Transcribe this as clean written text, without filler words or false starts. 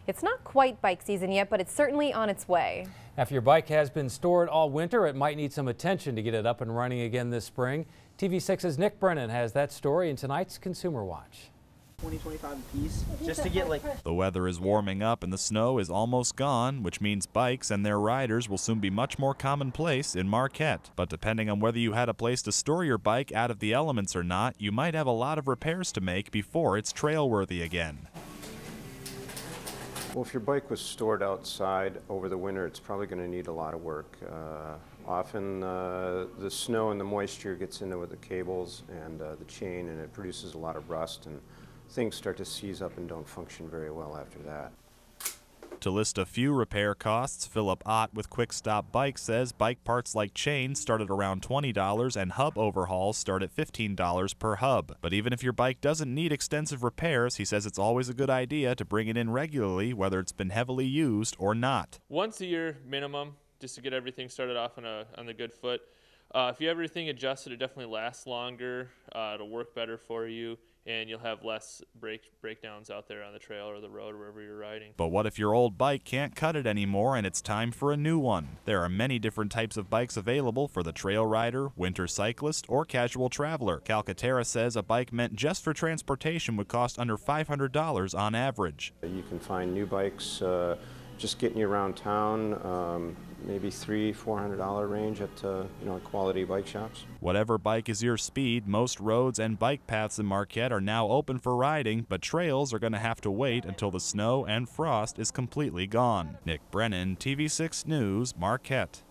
It's not quite bike season yet, but it's certainly on its way. After your bike has been stored all winter, it might need some attention to get it up and running again this spring. TV6's Nick Brennan has that story in tonight's Consumer Watch. 20-25 a piece, just to get The weather is warming up and the snow is almost gone, which means bikes and their riders will soon be much more commonplace in Marquette. But depending on whether you had a place to store your bike out of the elements or not, you might have a lot of repairs to make before it's trail-worthy again. Well, if your bike was stored outside over the winter, it's probably going to need a lot of work. Often the snow and the moisture gets into the cables and the chain, and it produces a lot of rust, and things start to seize up and don't function very well after that. To list a few repair costs, Philip Ott with Quick Stop Bikes says bike parts like chains start at around $20 and hub overhauls start at $15 per hub. But even if your bike doesn't need extensive repairs, he says it's always a good idea to bring it in regularly, whether it's been heavily used or not. Once a year minimum, just to get everything started off on the good foot. If you have everything adjusted, it definitely lasts longer, it'll work better for you, and you'll have less breakdowns out there on the trail or the road, wherever you're riding. But what if your old bike can't cut it anymore and it's time for a new one? There are many different types of bikes available for the trail rider, winter cyclist, or casual traveler. Calcaterra says a bike meant just for transportation would cost under $500 on average. You can find new bikes just getting you around town, maybe $300–400 range at quality bike shops. Whatever bike is your speed, most roads and bike paths in Marquette are now open for riding, but trails are going to have to wait until the snow and frost is completely gone. Nick Brennan, TV6 News, Marquette.